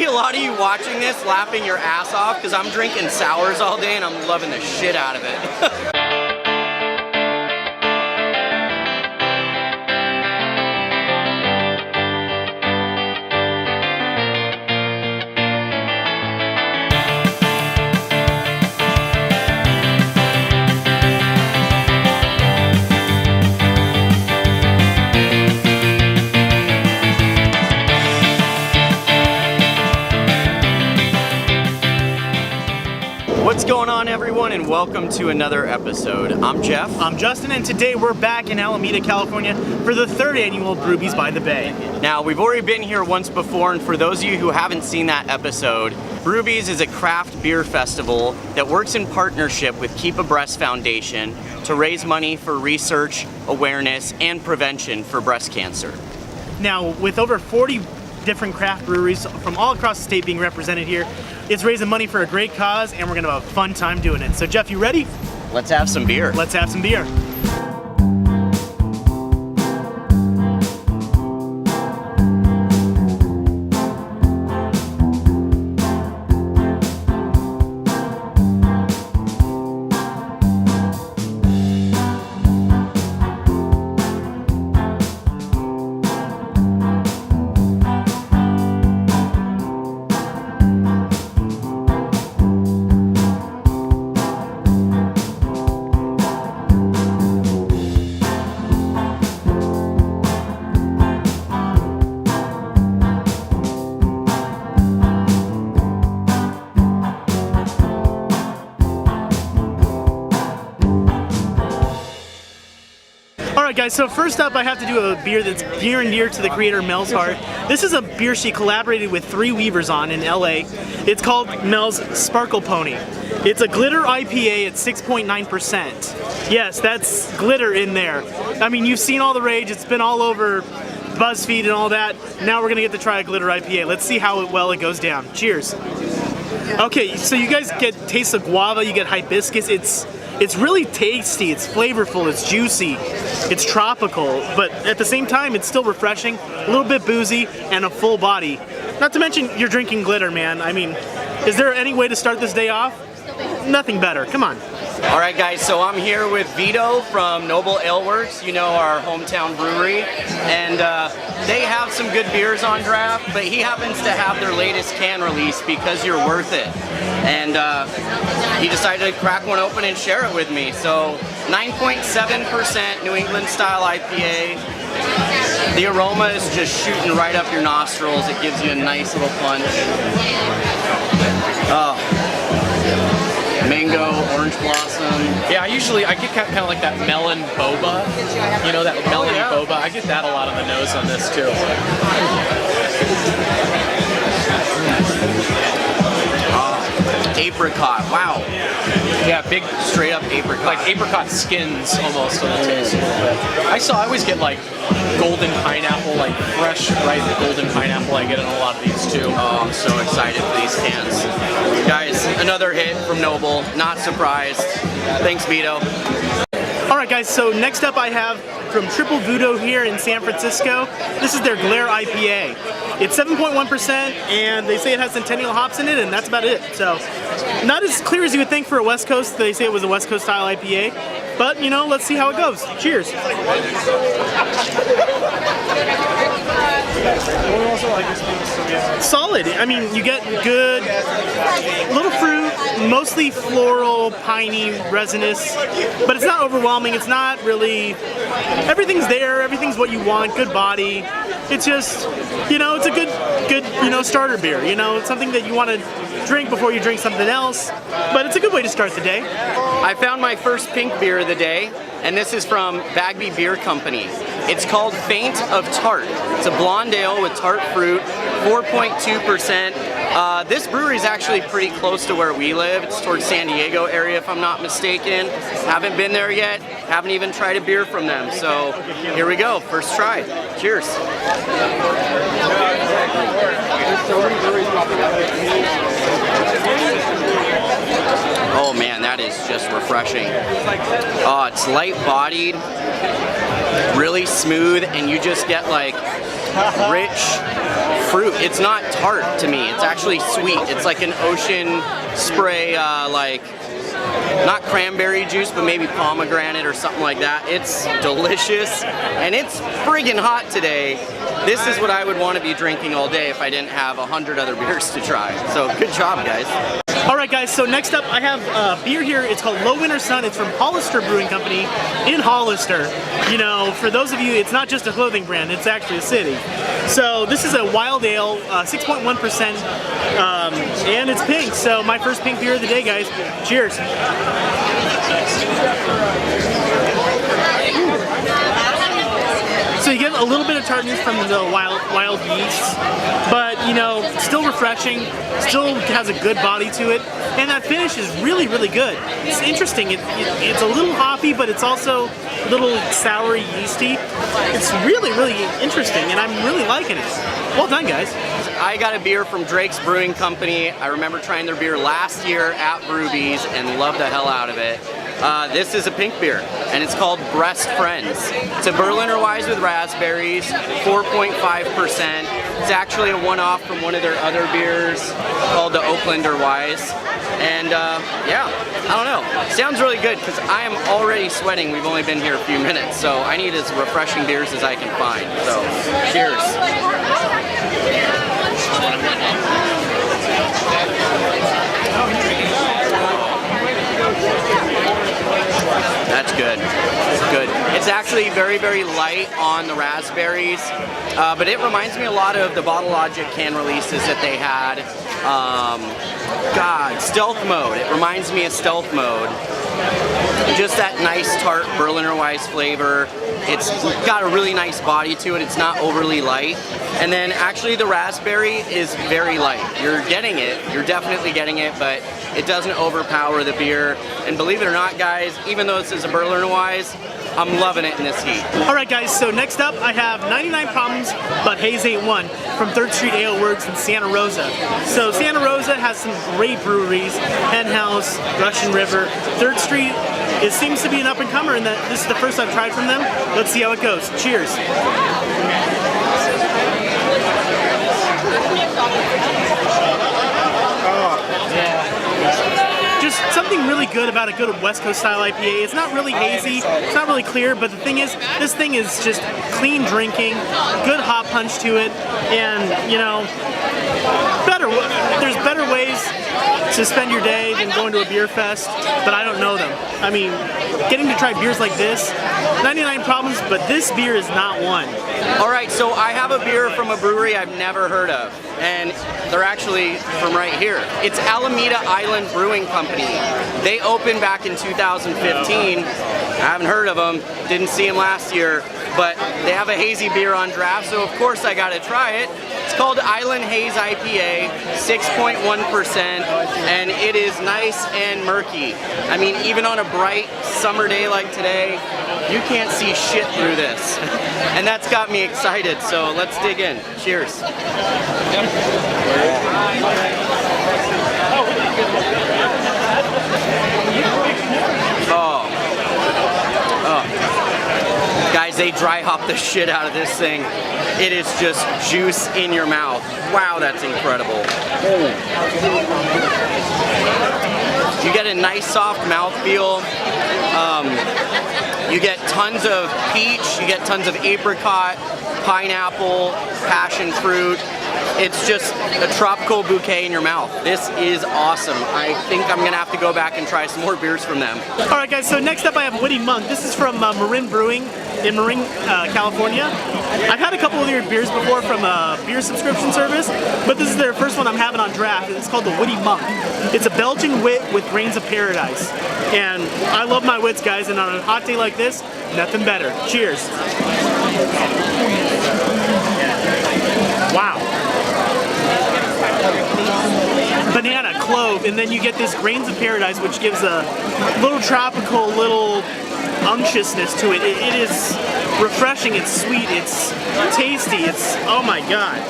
a lot of you watching this laughing your ass off because I'm drinking sours all day and I'm loving the shit out of it. What's going on, everyone, and welcome to another episode. I'm Jeff. I'm Justin, and today we're back in Alameda, California for the third annual Brewbies by the Bay. Now, we've already been here once before, and for those of you who haven't seen that episode, Brewbies is a craft beer festival that works in partnership with Keep Abreast Foundation to raise money for research, awareness, and prevention for breast cancer. Now, with over 40 different craft breweries from all across the state being represented here, it's raising money for a great cause, and we're gonna have a fun time doing it. So Jeff, you ready? Let's have some beer. Let's have some beer. Alright guys, so first up I have to do a beer that's near and dear to the creator Mel's heart. This is a beer she collaborated with 3 Weavers on in LA. It's called Mel's Sparkle Pony. It's a glitter IPA at 6.9%. Yes, that's glitter in there. I mean, you've seen all the rage, it's been all over BuzzFeed and all that. Now we're gonna get to try a glitter IPA. Let's see how well it goes down. Cheers. Okay, so you guys get taste of guava, you get hibiscus. It's really tasty, it's flavorful, it's juicy, it's tropical, but at the same time it's still refreshing, a little bit boozy, and a full body. Not to mention you're drinking glitter, man. I mean, is there any way to start this day off? Nothing better, come on. All right, guys, so I'm here with Vito from Noble Ale Works, you know, our hometown brewery, and they have some good beers on draft, but he happens to have their latest can release, Because You're Worth It, and he decided to crack one open and share it with me. So 9.7% New England style IPA. The aroma is just shooting right up your nostrils. It gives you a nice little punch. Mango, orange blossom. Yeah, I get kind of like that melon boba. You know, that melon boba. I get that a lot on the nose on this too. Apricot, wow. Yeah, big Straight up apricot. like apricot skins almost on the taste a little bit. I always get like golden pineapple, like fresh, ripe golden pineapple. I get in a lot of these too. Oh, I'm so excited for these cans. Guys, another hit from Noble, not surprised. Thanks, Vito. Alright guys, so next up I have from Triple Voodoo here in San Francisco. This is their Glare IPA. It's 7.1% and they say it has Centennial hops in it, and that's about it. So, not as clear as you would think for a West Coast. They say it was a West Coast style IPA. But, you know, let's see how it goes. Cheers. Solid. I mean, you get good little fruit, mostly floral, piney, resinous, but it's not overwhelming. It's not really, everything's there, everything's what you want, good body. It's just, you know, it's a good, you know, starter beer. You know, it's something that you want to drink before you drink something else, but it's a good way to start the day. I found my first pink beer of the day, and this is from Bagby Beer Company. It's called Faint of Tart. It's a blonde ale with tart fruit, 4.2%. This brewery is actually pretty close to where we live. It's towards San Diego area, if I'm not mistaken. Haven't been there yet. Haven't even tried a beer from them. So here we go, first try. Cheers. Oh man, that is just refreshing. Oh, it's light-bodied, really smooth, and you just get like rich, fruit. It's not tart to me. It's actually sweet. It's like an ocean spray, like not cranberry juice, but maybe pomegranate or something like that. It's delicious, and it's friggin' hot today. This is what I would want to be drinking all day if I didn't have 100 other beers to try. So good job, guys. Alright guys, so next up I have a beer here. It's called Low Winter Sun. It's from Hollister Brewing Company in Hollister. You know, for those of you, it's not just a clothing brand, it's actually a city. So this is a wild ale, 6.1%, and it's pink. So my first pink beer of the day, guys. Cheers. So you get a little bit of tartness from the wild yeast, but you know, still refreshing, still has a good body to it, and that finish is really, really good. It's interesting. It's a little hoppy, but it's also a little soury, yeasty. It's really, really interesting, and I'm really liking it. Well done, guys. I got a beer from Drake's Brewing Company. I remember trying their beer last year at Brewbies and loved the hell out of it. This is a pink beer, and it's called Breast Friends. It's a Berliner Weiss with raspberries, 4.5%. It's actually a one-off from one of their other beers called the Oaklander Weiss. And yeah, I don't know. Sounds really good because I am already sweating. We've only been here a few minutes, so I need as refreshing beers as I can find. So, cheers. That's good. It's good. It's actually very, very light on the raspberries, but it reminds me a lot of the Bottle Logic can releases that they had. God, Stealth Mode. It reminds me of Stealth Mode. Just that nice tart Berliner Weiss flavor. It's got a really nice body to it. It's not overly light. And then actually the raspberry is very light. You're getting it. You're definitely getting it, but it doesn't overpower the beer. And believe it or not, guys, even though this is a Berliner Weiss, I'm loving it in this heat. Alright guys, so next up I have 99 Problems But Haze Ain't One from 3rd Street Ale Works in Santa Rosa. So Santa Rosa has some great breweries, Hen House, Russian River. 3rd Street, it seems to be an up-and-comer, and this is the first I've tried from them. Let's see how it goes. Cheers. Just something really good about a good West Coast style IPA. It's not really hazy, it's not really clear, but the thing is, this thing is just clean drinking, good hop punch to it, and you know, there's better ways to spend your day than going to a beer fest, but I don't know them. I mean, getting to try beers like this, 99 Problems, but this beer is not one. Alright, so I have a beer from a brewery I've never heard of, and they're actually from right here. It's Alameda Island Brewing Company. They opened back in 2015. I haven't heard of them, didn't see them last year, but they have a hazy beer on draft, so of course I gotta try it. It's called Island Haze IPA, 6.1%, and it is nice and murky. I mean, even on a bright summer day like today, you can't see shit through this. And that's got me excited, so let's dig in. Cheers. Guys, they dry hop the shit out of this thing. It is just juice in your mouth. Wow, that's incredible. You get a nice soft mouthfeel. You get tons of peach, you get tons of apricot, pineapple, passion fruit. It's just a tropical bouquet in your mouth. This is awesome. I think I'm gonna have to go back and try some more beers from them. All right, guys, so next up I have Witty Monk. This is from Marin Brewing in Marin, California. I've had a couple of their beers before from a beer subscription service, but this is their first one I'm having on draft, and it's called the Witty Monk. It's a Belgian wit with grains of paradise. And I love my wits, guys, and on a hot day like this, nothing better. Cheers. Wow. Banana, clove, and then you get this grains of paradise, which gives a little tropical, little unctuousness to it. It is refreshing, it's sweet, it's tasty, it's, oh my god.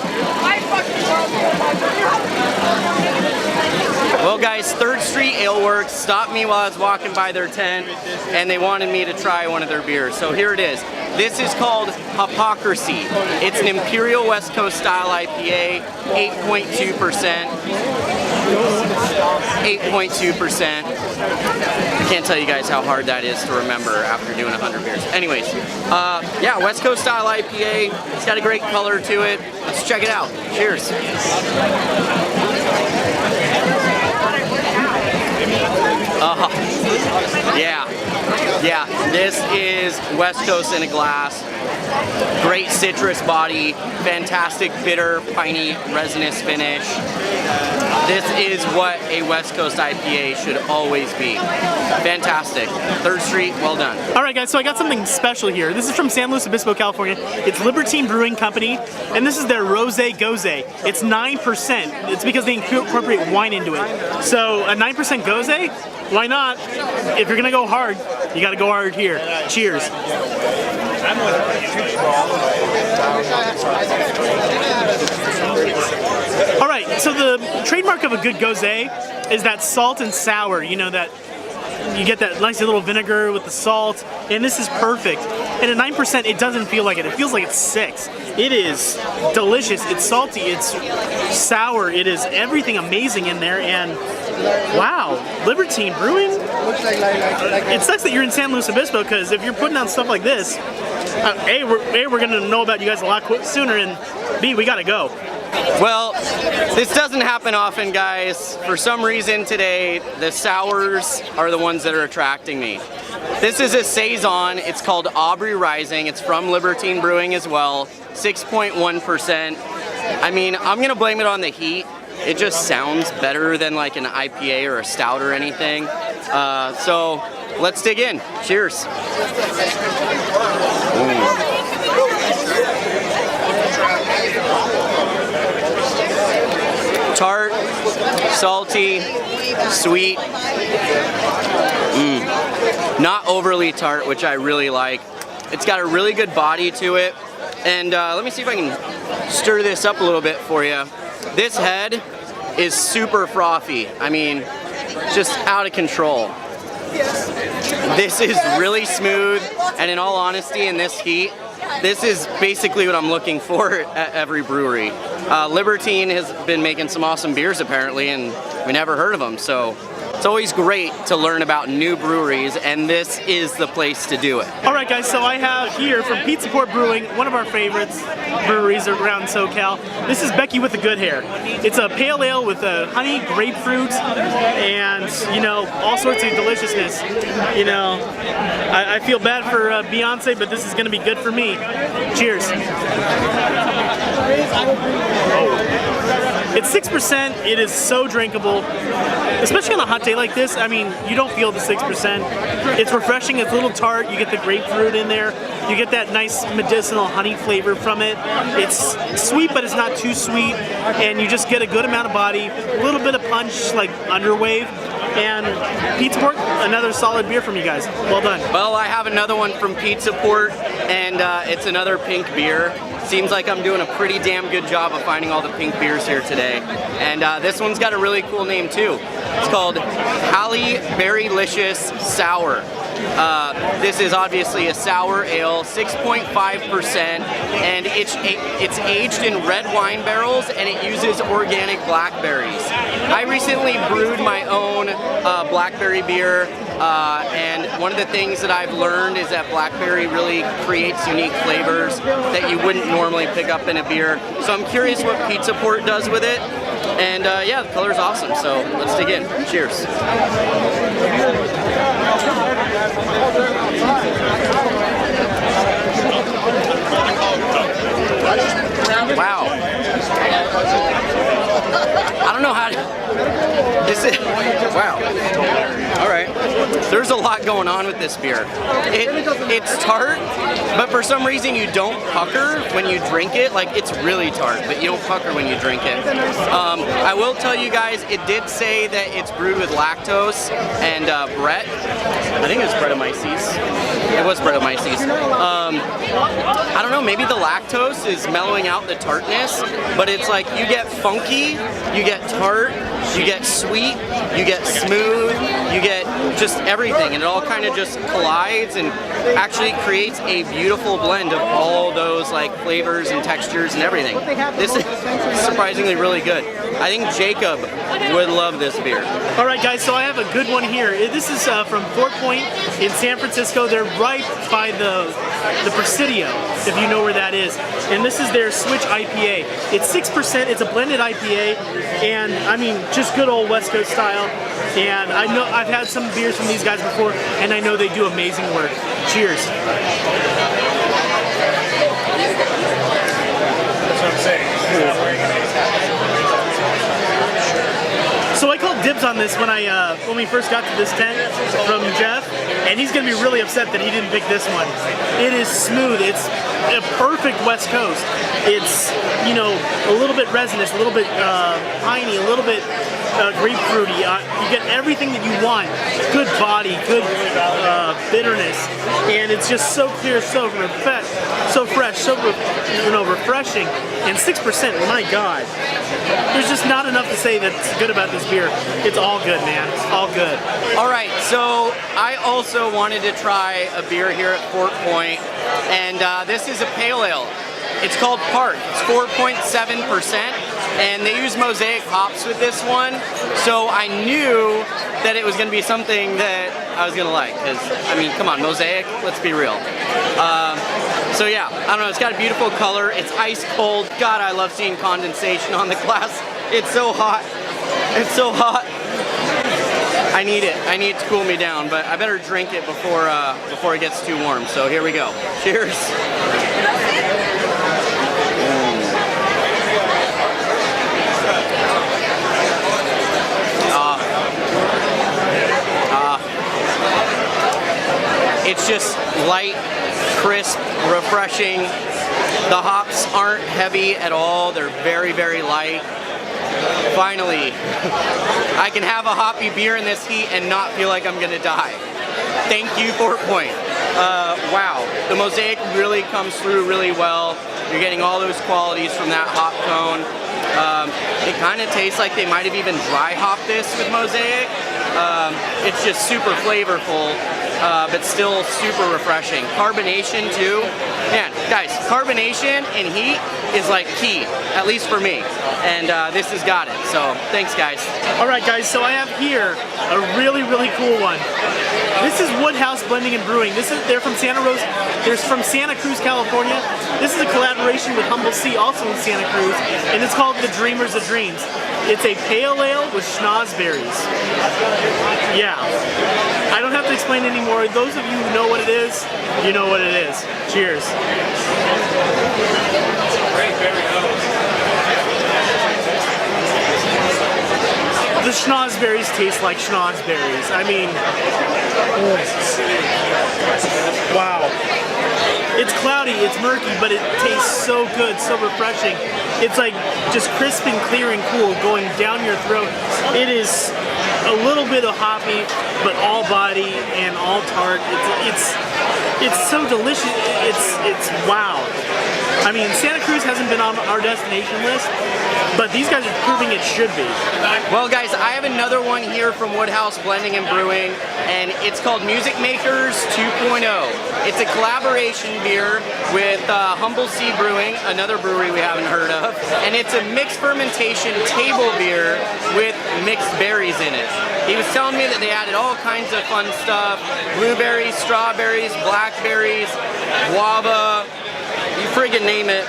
Well So guys, 3rd Street Ale Works stopped me while I was walking by their tent, and they wanted me to try one of their beers. So here it is. This is called Hypocrisy. It's an Imperial West Coast style IPA, 8.2%. 8.2%. I can't tell you guys how hard that is to remember after doing 100 beers. Anyways, yeah, West Coast style IPA. It's got a great color to it. Let's check it out. Cheers. Yeah, this is West Coast in a glass. Great citrus body, fantastic bitter, piney, resinous finish. This is what a West Coast IPA should always be. Fantastic. 3rd Street, well done. All right, guys, so I got something special here. This is from San Luis Obispo, California. It's Libertine Brewing Company, and this is their Rosé Gose. It's 9%. It's because they incorporate wine into it. So a 9% Gose, why not? If you're gonna go hard, you gotta go hard here. Cheers. All right, so the trademark of a good Gose is that salt and sour, you know, that you get that nice little vinegar with the salt, and this is perfect. And at 9%, it doesn't feel like it. It feels like it's 6. It is delicious. It's salty. It's sour. It is everything amazing in there. And wow, Libertine Brewing. It sucks that you're in San Luis Obispo, because if you're putting out stuff like this, A, we're gonna know about you guys a lot sooner, and B, we gotta go. Well, this doesn't happen often, guys. For some reason today, the sours are the ones that are attracting me. This is a Saison. It's called Aubre Rising. It's from Libertine Brewing as well. 6.1%. I mean, I'm gonna blame it on the heat. It just sounds better than like an IPA or a stout or anything. So let's dig in. Cheers. Tart, salty, sweet, not overly tart, which I really like. It's got a really good body to it, and let me see if I can stir this up a little bit for you. This head is super frothy. I mean, just out of control. This is really smooth, and in all honesty, in this heat, this is basically what I'm looking for at every brewery. Libertine has been making some awesome beers apparently, and we never heard of them, so it's always great to learn about new breweries, and this is the place to do it. All right, guys, so I have here from Pizza Port Brewing, one of our favorites breweries around SoCal. This is Becky with the Good Hair. It's a pale ale with honey, grapefruit, and, you know, all sorts of deliciousness. You know, I feel bad for Beyonce, but this is going to be good for me. Cheers. It's 6%. It is so drinkable, especially on a hot day like this. I mean, you don't feel the 6%. It's refreshing. It's a little tart. You get the grapefruit in there. You get that nice medicinal honey flavor from it. It's sweet, but it's not too sweet. And you just get a good amount of body, a little bit of punch, like Underwave. And Pizza Port, another solid beer from you guys. Well done. Well, I have another one from Pizza Port, and it's another pink beer. Seems like I'm doing a pretty damn good job of finding all the pink beers here today. And this one's got a really cool name too. It's called Halle Berrylicious Sour. This is obviously a sour ale, 6.5%, and it's aged in red wine barrels, and it uses organic blackberries. I recently brewed my own blackberry beer, and one of the things that I've learned is that blackberry really creates unique flavors that you wouldn't normally pick up in a beer. So I'm curious what Pizza Port does with it, and yeah, the color's awesome, so let's dig in. Cheers. Wow. I don't know how to... This is... Wow. All right. There's a lot going on with this beer. It's tart, but for some reason you don't pucker when you drink it. Like, it's really tart, but you don't pucker when you drink it. I will tell you guys, it did say that it's brewed with lactose and Brett. I think it was Brettanomyces. It was Brettanomyces. I don't know, maybe the lactose is mellowing out the tartness, but it's like you get funky, you get tart, You get sweet, you get smooth, you get just everything, and it all kind of just collides and actually creates a beautiful blend of all those like flavors and textures and everything. This is surprisingly really good. I think Jacob would love this beer. All right, guys, so I have a good one here. This is from Fort Point in San Francisco. They're right by the Presidio, if you know where that is. And this is their Switch IPA. It's 6%, it's a blended IPA, and I mean, just good old West Coast style. And I know I've had some beers from these guys before, and I know they do amazing work. Cheers. That's what I'm saying. So I called dibs on this when we first got to this tent from Jeff, and he's gonna be really upset that he didn't pick this one. It is smooth. It's a perfect West Coast. It's, you know, a little bit resinous, a little bit piney, a little bit grapefruity. You get everything that you want. Good body, good bitterness, and it's just so clear, so fresh, so refreshing. And 6%, my God. There's just not enough to say that's good about this beer. It's all good, man. It's all good. All right, so I also wanted to try a beer here at Fort Point, and this is a pale ale. It's called Tart. It's 4.7%, and they use mosaic hops with this one, so I knew that it was going to be something that I was going to like, because, I mean, come on, mosaic, let's be real. So yeah, I don't know, it's got a beautiful color, it's ice cold. God, I love seeing condensation on the glass. It's so hot. It's so hot. I need it. I need it to cool me down, but I better drink it before it gets too warm. So here we go. Cheers. It's just light, crisp, refreshing. The hops aren't heavy at all. They're very, very light. Finally, I can have a hoppy beer in this heat and not feel like I'm gonna die. Thank you, Fort Point. Wow, the mosaic really comes through really well. You're getting all those qualities from that hop cone. It kind of tastes like they might have even dry hopped this with mosaic. It's just super flavorful, but still super refreshing. Carbonation too. Man, guys, carbonation and heat is like key, at least for me. And this has got it. So thanks, guys. All right, guys. So I have here a really, really cool one. This is Woodhouse Blending and Brewing. They're from Santa Rosa. They're from Santa Cruz, California. This is a collaboration with Humble Sea, also in Santa Cruz, and it's called The Dreamers of Dreams. It's a pale ale with schnozberries. Yeah, I don't have to explain anymore. Those of you who know what it is, you know what it is. Cheers. The schnozberries taste like schnozberries. I mean, wow. It's cloudy, it's murky, but it tastes so good, so refreshing. It's like just crisp and clear and cool going down your throat. It is a little bit of hoppy, but all body and all tart. It's so delicious. It's wow. I mean, Santa Cruz hasn't been on our destination list, but these guys are proving it should be. Well, guys, I have another one here from Woodhouse Blending and Brewing, and it's called Music Makers 2.0. It's a collaboration beer with Humble Sea Brewing, another brewery we haven't heard of, and it's a mixed fermentation table beer with mixed berries in it. He was telling me that they added all kinds of fun stuff: blueberries, strawberries, blackberries, guava, you friggin' name it.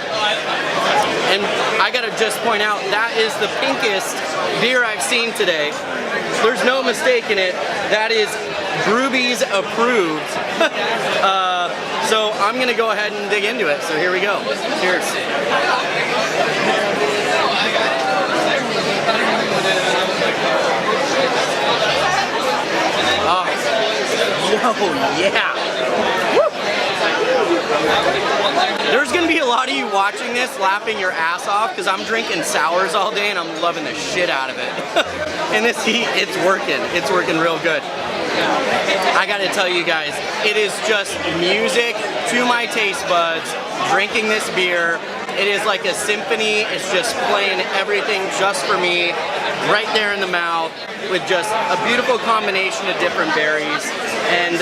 And I gotta just point out, that is the pinkest beer I've seen today. There's no mistaking it. That is Brewbies approved. So I'm gonna go ahead and dig into it. So here we go. Cheers. Oh, yeah. Woo. There's gonna be a lot of you watching this laughing your ass off because I'm drinking sours all day and I'm loving the shit out of it. In this heat, it's working real good. I gotta tell you guys, it is just music to my taste buds, drinking this beer. It is like a symphony. It's just playing everything just for me. right there in the mouth with just a beautiful combination of different berries. And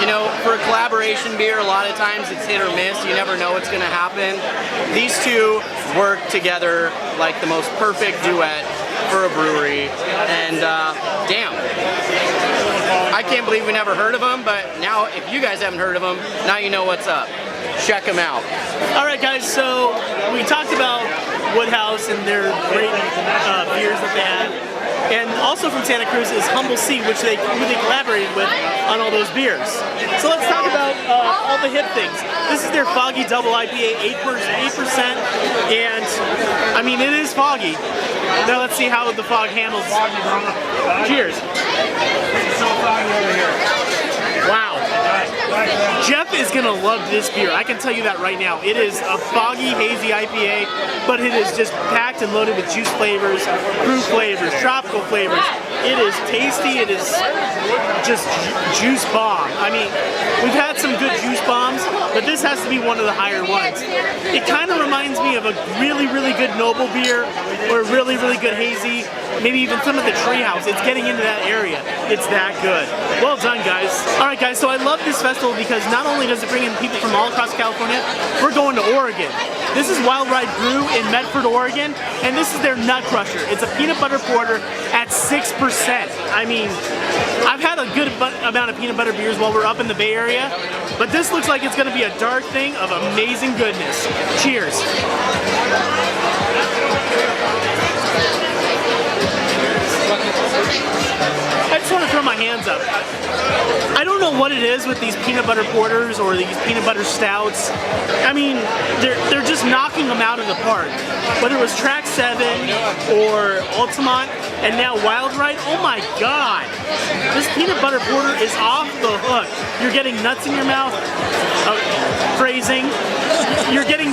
you know, for a collaboration beer, a lot of times it's hit or miss. You never know what's going to happen. These two work together like the most perfect duet for a brewery. And damn, I can't believe we never heard of them, but now if you guys haven't heard of them, now you know what's up. Check them out. All right, guys, so we talked about Woodhouse and their great beers that they have. And also from Santa Cruz is Humble Sea, who they collaborated with on all those beers. So let's talk about all the hip things. This is their Foggy Double IPA, 8%, and I mean, it is foggy. Now let's see how the fog handles. Cheers. Wow. Jeff is gonna love this beer. I can tell you that right now. It is a foggy, hazy IPA, but it is just packed and loaded with juice flavors, fruit flavors, tropical flavors. It is tasty. It is just juice bomb. I mean, we've had some good juice bombs, but this has to be one of the higher ones. It kind of reminds me of a really, really good Noble beer or a really, really good hazy, maybe even some of the Treehouse. It's getting into that area. It's that good. Well done, guys. All right, guys, so I love this festival because not only does it bring in people from all across California, we're going to Oregon. This is Wild Ride Brew in Medford, Oregon, and this is their Nut Crusher. It's a peanut butter porter at 6%. I mean, I've had a good amount of peanut butter beers while we're up in the Bay Area, but this looks like it's going to be a dark thing of amazing goodness. Cheers. I just want to throw my hands up. I don't know what it is with these peanut butter porters or these peanut butter stouts. I mean, they're just knocking them out of the park. Whether it was Track 7 or Altamont and now Wild Ride, oh my god. This peanut butter porter is off the hook. You're getting nuts in your mouth. Phrasing. You're getting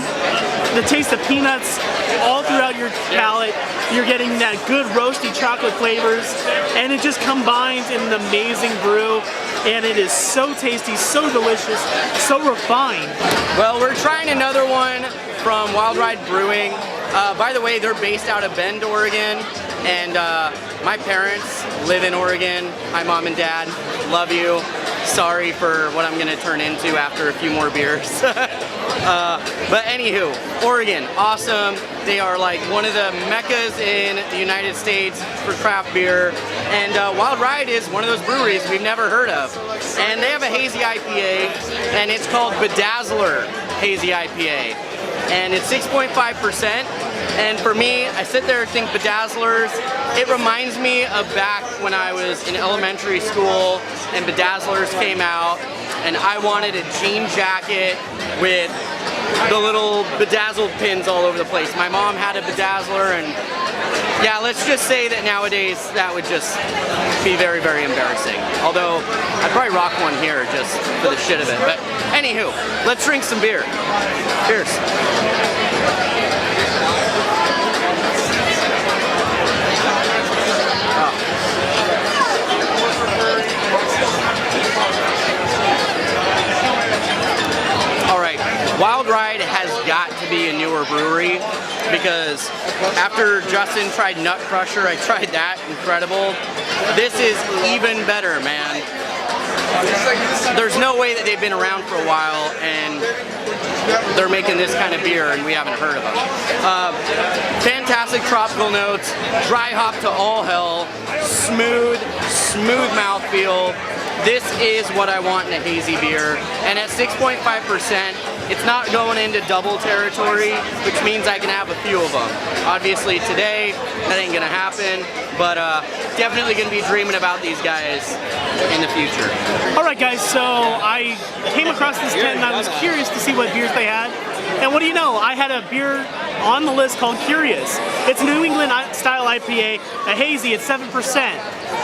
the taste of peanuts all throughout your palate. You're getting that good roasty chocolate flavors, and it just combines in an amazing brew, and it is so tasty, so delicious, so refined. Well, we're trying another one from Wild Ride Brewing. By the way, they're based out of Bend, Oregon, and my parents live in Oregon. Hi, Mom and Dad. Love you. Sorry for what I'm going to turn into after a few more beers. But anywho, Oregon, awesome. They are like one of the meccas in the United States for craft beer. And Wild Ride is one of those breweries we've never heard of. And they have a hazy IPA, and it's called Bedazzler Hazy IPA. And it's 6.5%. And for me, I sit there and think Bedazzlers, it reminds me of back when I was in elementary school and Bedazzlers came out, and I wanted a jean jacket with the little bedazzled pins all over the place. My mom had a Bedazzler, and yeah, let's just say that nowadays that would just be very, very embarrassing. Although, I'd probably rock one here just for the shit of it. But anywho, let's drink some beer. Cheers. Wild Ride has got to be a newer brewery because after Justin tried Nut Crusher, I tried that. Incredible. This is even better, man. There's no way that they've been around for a while and they're making this kind of beer and we haven't heard of them. Fantastic tropical notes, dry hop to all hell, smooth mouthfeel. This is what I want in a hazy beer. And at 6.5%, it's not going into double territory, which means I can have a few of them. Obviously today, that ain't gonna happen, but definitely gonna be dreaming about these guys in the future. All right, guys, so I came across this tent and I was curious to see what beers they had. And what do you know? I had a beer on the list called Curious. It's a New England style IPA, a hazy, it's 7%.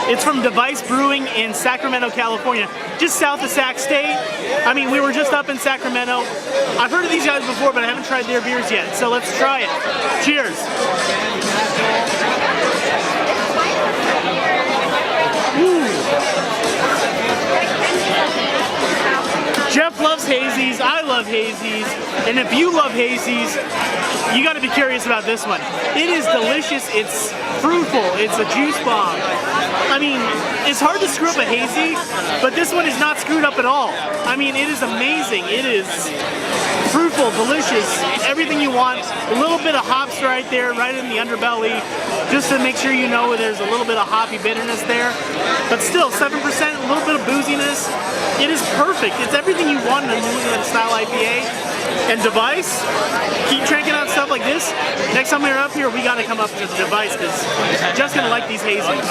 It's from Device Brewing in Sacramento, California, just south of Sac State. I mean, we were just up in Sacramento. I've heard of these guys before, but I haven't tried their beers yet, so let's try it. Cheers. Jeff loves hazies, I love hazies, and if you love hazies, you gotta be curious about this one. It is delicious, it's fruitful. It's a juice bomb. I mean, it's hard to screw up a hazy, but this one is not screwed up at all. I mean, it is amazing. It is fruitful, delicious, everything you want. A little bit of hops right there, right in the underbelly, just to make sure you know there's a little bit of hoppy bitterness there. But still, 7%, a little bit of booziness. It is perfect. It's everything you want in a New England style IPA. And Device, keep cranking out stuff like this. Next time we're up here, we got to come up to the Device because I'm just going to like these hazies.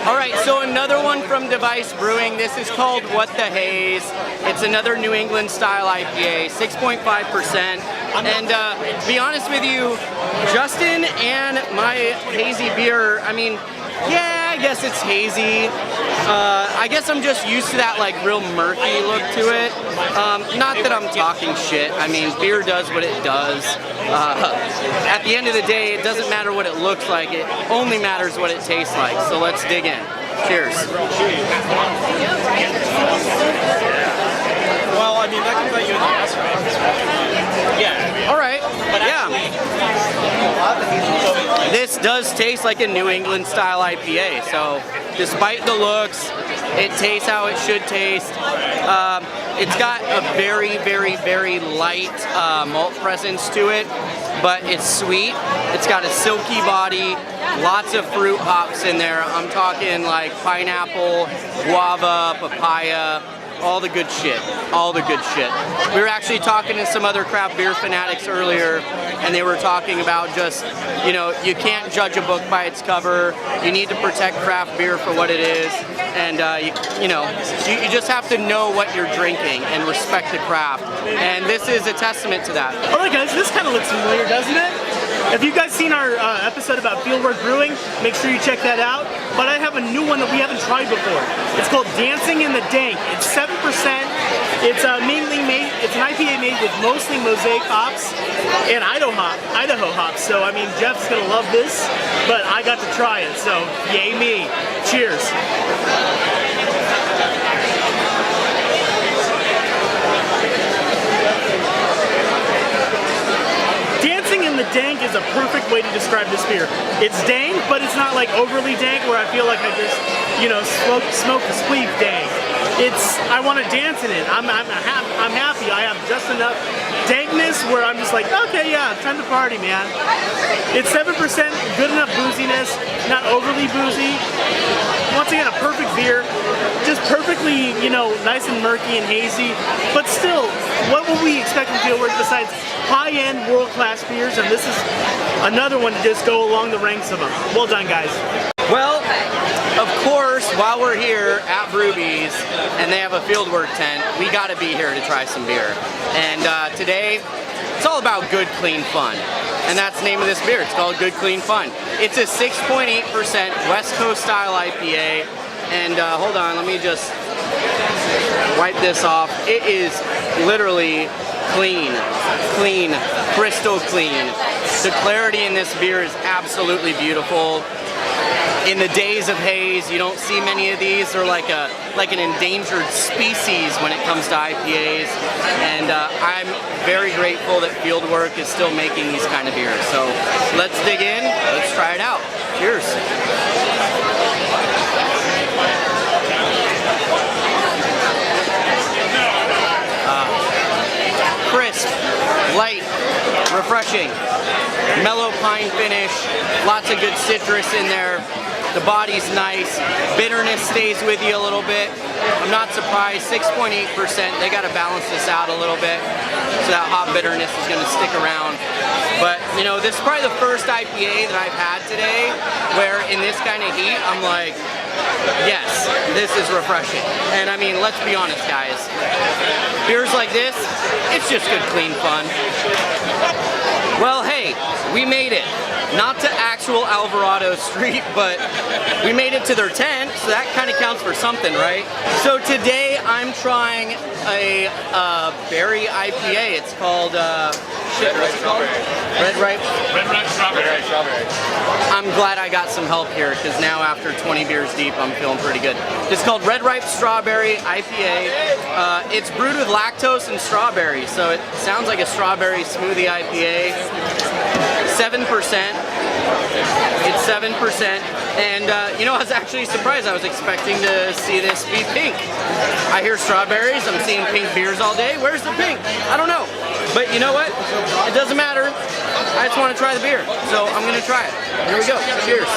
All right, so another one from Device Brewing. This is called What the Haze. It's another New England style IPA, 6.5%. And to be honest with you, Justin and my hazy beer, I mean, yeah, I guess it's hazy. I guess I'm just used to that like real murky look to it. Not that I'm talking shit. I mean, beer does what it does. At the end of the day, it doesn't matter what it looks like. It only matters what it tastes like. So let's dig in. Cheers. Well, I mean, that comes at you in the ass, right? Yeah. All right. Yeah. This does taste like a New England style IPA. So despite the looks, it tastes how it should taste. It's got a very, very, very light malt presence to it, but it's sweet. It's got a silky body, lots of fruit hops in there. I'm talking like pineapple, guava, papaya, all the good shit, all the good shit. We were actually talking to some other craft beer fanatics earlier, and they were talking about just, you know, you can't judge a book by its cover. You need to protect craft beer for what it is, and you just have to know what you're drinking and respect the craft. And this is a testament to that. All right, guys, this kind of looks familiar, doesn't it? If you guys seen our episode about fieldwork brewing, make sure you check that out. But I have a new one that we haven't tried before. It's called Dancing in the Dank. It's 7%. It's mainly made. It's an IPA made with mostly mosaic hops and Idaho hops. So I mean, Jeff's gonna love this, but I got to try it. So yay me! Cheers. The dank is a perfect way to describe this beer. It's dank, but it's not like overly dank where I feel like I just, you know, smoke the spleef dank. It's, I want to dance in it. I'm happy. I have just enough dankness where I'm just like, okay, yeah, time to party, man. It's 7%, good enough booziness, not overly boozy. Once again, a perfect beer, just perfectly, you know, nice and murky and hazy, but still, what would we expect from Fieldwork besides high-end, world-class beers? And this is another one to just go along the ranks of them. Well done, guys. Well, of course, while we're here at Brewbies and they have a fieldwork tent, we got to be here to try some beer. And today, it's all about good, clean fun. And that's the name of this beer. It's called Good, Clean Fun. It's a 6.8% West Coast style IPA. And hold on, let me just wipe this off. It is literally clean, crystal clean. The clarity in this beer is absolutely beautiful. In the days of haze, you don't see many of these. They're like an endangered species when it comes to IPAs. And I'm very grateful that Fieldwork is still making these kind of beers. So let's dig in, let's try it out. Cheers. Crisp, light, refreshing, mellow pine finish, lots of good citrus in there. The body's nice, bitterness stays with you a little bit. I'm not surprised, 6.8%, they gotta balance this out a little bit so that hop bitterness is gonna stick around. But you know, this is probably the first IPA that I've had today where in this kind of heat, I'm like, yes, this is refreshing. And I mean, let's be honest, guys. Beers like this, it's just good, clean fun. Well, hey, we made it. Not to actual Alvarado Street, but we made it to their tent, so that kind of counts for something, right? So today I'm trying a berry IPA. It's called, what's it called? Red Ripe Strawberry. I'm glad I got some help here, because now after 20 beers deep, I'm feeling pretty good. It's called Red Ripe Strawberry IPA. It's brewed with lactose and strawberry, so it sounds like a strawberry smoothie IPA. 7%. It's 7%, and you know, I was actually surprised. I was expecting to see this be pink. I hear strawberries, I'm seeing pink beers all day. Where's the pink? I don't know. But you know what? It doesn't matter. I just want to try the beer, so I'm gonna try it. Here we go. Cheers.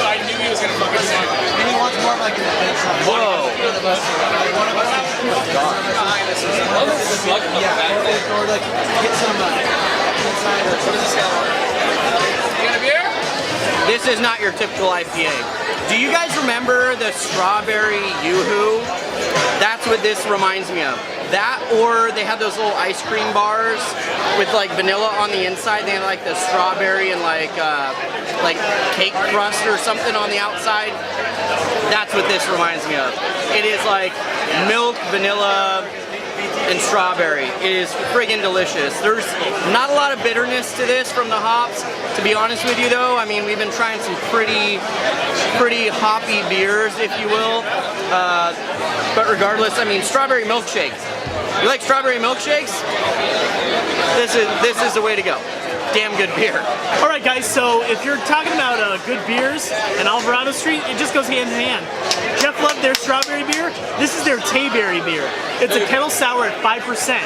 I knew he was gonna fucking say that. And he wants more like an adventure. Whoa. One of us. Yeah, or like get some inside or something. You got a beer? This is not your typical IPA. Do you guys remember the strawberry Yoo-hoo? That's what this reminds me of. That, or they had those little ice cream bars with like vanilla on the inside. They had like the strawberry and like cake crust or something on the outside. That's what this reminds me of. It is like milk, vanilla, and strawberry. It is friggin' delicious. There's not a lot of bitterness to this from the hops, to be honest with you though. I mean, we've been trying some pretty hoppy beers, if you will. But regardless, I mean, strawberry milkshakes. You like strawberry milkshakes? This is the way to go. Damn good beer. All right, guys. So if you're talking about good beers and Alvarado Street, it just goes hand in hand. Jeff loved their strawberry beer. This is their Tayberry beer. It's a kettle sour at 5%.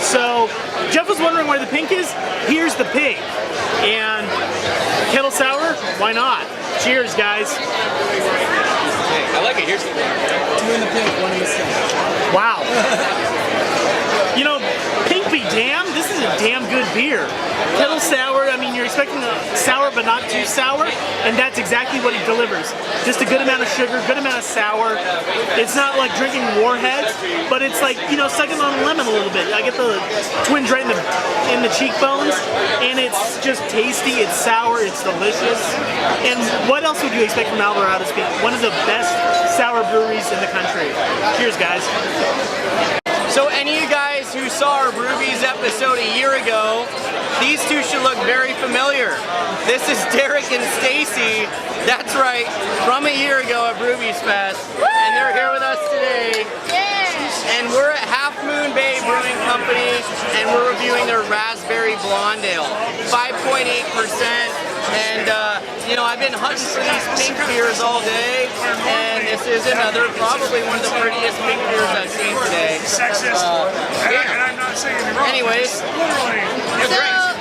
So Jeff was wondering where the pink is. Here's the pink. And kettle sour, why not? Cheers, guys. I like it. Here's the thing. 2 in the pink, 1 in the sun. Wow. You know, pink be damn, this is a damn good beer. Kettle sour, I mean, you're expecting a sour but not too sour, and that's exactly what it delivers. Just a good amount of sugar, good amount of sour. It's not like drinking Warheads, but it's like, you know, sucking on a lemon a little bit. I get the twinge right in the cheekbones, and it's just tasty, it's sour, it's delicious. And what else would you expect from Alvarado Street? One of the best sour breweries in the country. Cheers, guys. So any of you guys who saw our Brewbies episode a year ago, these two should look very familiar. This is Derek and Stacy. That's right, from a year ago at Brewbies Fest, and they're here with us today. And we're at Half Moon Bay Brewing Company, and we're reviewing their Raspberry Blonde Ale, 5.8%. And you know, I've been hunting for these pink beers all day, and this is another, probably one of the prettiest pink beers I've seen today. Sexist. And I'm not saying it wrong. Anyways, Literally.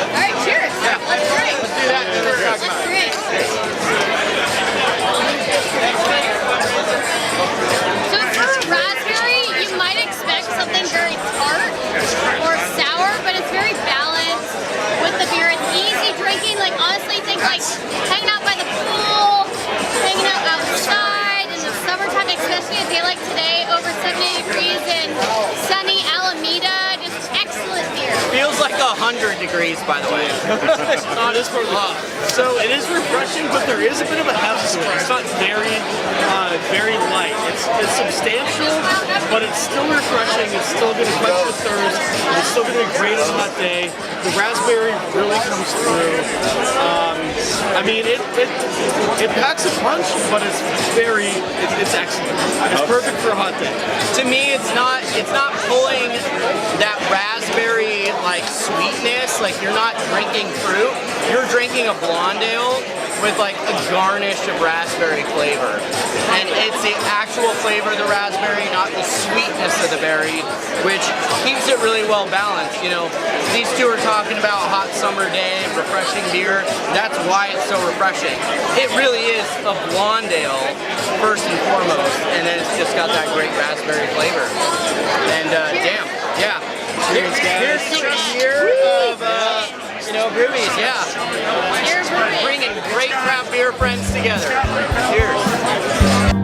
Alright, cheers. Yeah. Let's drink. let's do that. Let's drink. So for raspberry, you might expect something very tart or sour, but it's very balanced with the beer. It's easy drinking. Like honestly, think like hanging out by the pool, hanging out outside in the summertime, especially a day like today, over 70 degrees in sunny Alameda. Just excellent beer. Feels like 100 degrees, by the way. It is for so it is refreshing, but there is a bit of a heft to it. It's not very light. It's substantial, but it's still refreshing. It's still going to quench the thirst. It's still going to be great on a hot day. The raspberry really comes through. I mean, it packs a punch, but it's excellent. It's perfect for a hot day. To me, it's not pulling that raspberry like sweetness. Like you're not drinking fruit. You're drinking a blonde ale with like a garnish of raspberry flavor. And it's the actual flavor of the raspberry, not the sweetness of the berry, which keeps it really well balanced. You know, these two are talking about a hot summer day, refreshing beer. That's why it's so refreshing. It really is a blonde ale, first and foremost, and then it's just got that great raspberry flavor. And damn, yeah. Here's to a year of, you know, Brewbies, yeah. Cheers, Brewing. Bringing great craft beer friends together. Cheers.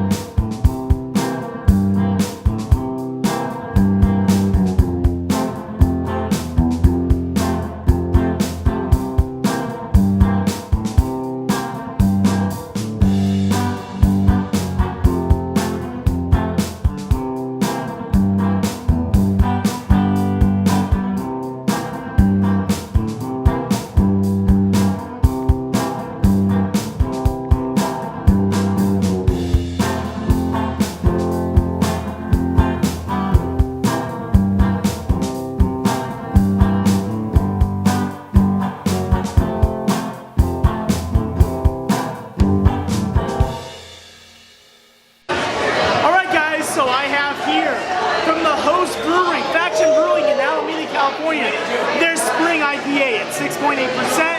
6.8%.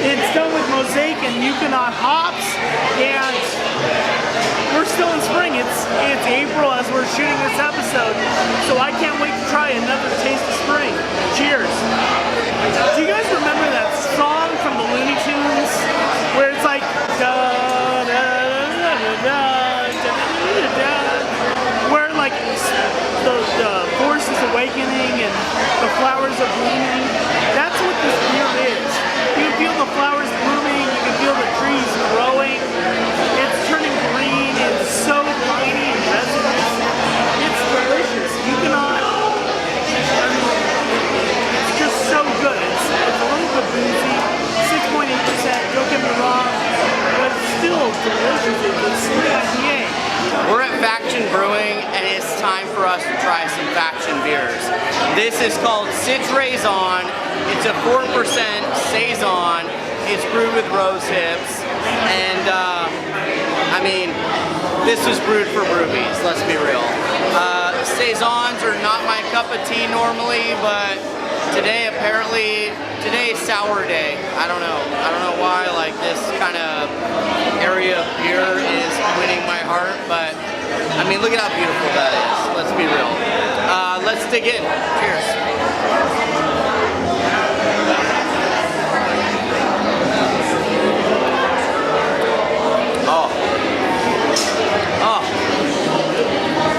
It's done with Mosaic and Yukonot hops, and we're still in spring. It's April as we're shooting this episode, so I can't wait to try another taste of spring. Cheers. Do you guys remember that song from the Looney Tunes where it's like da da da da da da da, where like the forest is awakening and the flowers are blooming? That's what this beer is. You can feel the flowers blooming, you can feel the trees growing. It's turning green, it's so piney and resinous. It's delicious. You cannot, it's just so good. It's a little bit boozy, 6.8%, don't get me wrong, but it's still delicious. It's sweet IPA. We're at Faction Brewing, and it's time for us to try some Faction beers. This is called Citra. It's a 4% Saison. It's brewed with rose hips, and I mean, this was brewed for Brewbies, let's be real. Saisons are not my cup of tea normally, but today's sour day. I don't know why, like this kind of area of beer is winning my heart, but I mean, look at how beautiful that is. Let's be real. Let's dig in. Cheers.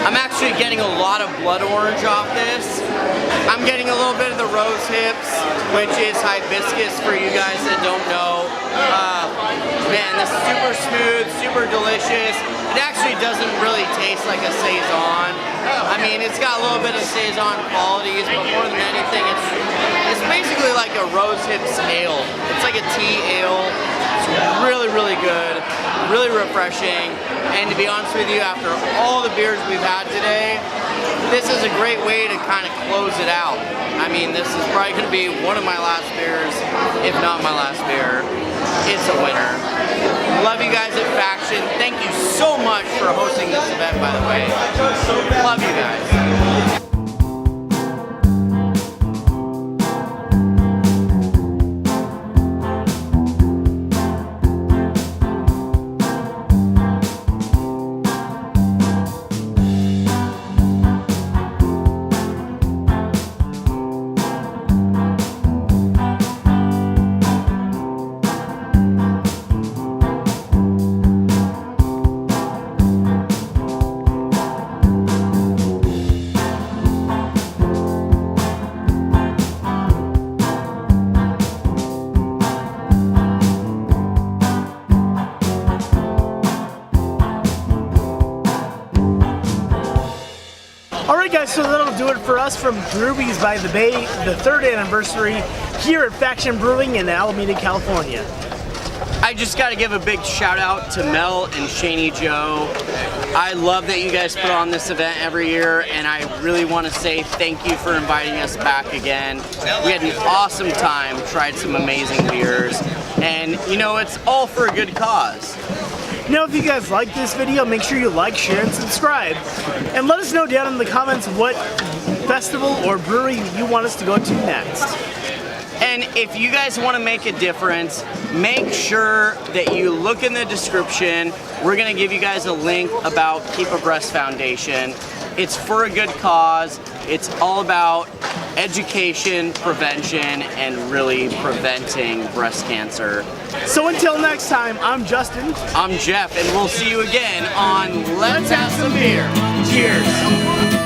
I'm actually getting a lot of blood orange off this. I'm getting a little bit of the rose hips, which is hibiscus for you guys that don't know. Man, this is super smooth, super delicious. It actually doesn't really taste like a Saison. I mean, it's got a little bit of Saison qualities, but more than anything, it's basically like a rose hips ale. It's like a tea ale. It's really, really good, really refreshing. And to be honest with you, after all the beers we've had today, this is a great way to kind of close it out. I mean, this is probably going to be one of my last beers, if not my last beer. It's a winner. Love you guys at Faction. Thank you so much for hosting this event, by the way. Love you guys. So that'll do it for us from Brewbies by the Bay, the 3rd anniversary here at Faction Brewing in Alameda, California. I just got to give a big shout out to Mel and Shaney Jo. I love that you guys put on this event every year, and I really want to say thank you for inviting us back again. We had an awesome time, tried some amazing beers, and you know, it's all for a good cause. Now, if you guys like this video, make sure you like, share, and subscribe. And let us know down in the comments what festival or brewery you want us to go to next. And if you guys want to make a difference, make sure that you look in the description. We're going to give you guys a link about Keep Abreast Foundation. It's for a good cause. It's all about education, prevention, and really preventing breast cancer. So until next time, I'm Justin. I'm Jeff, and we'll see you again on Let's Have Some Beer. Cheers.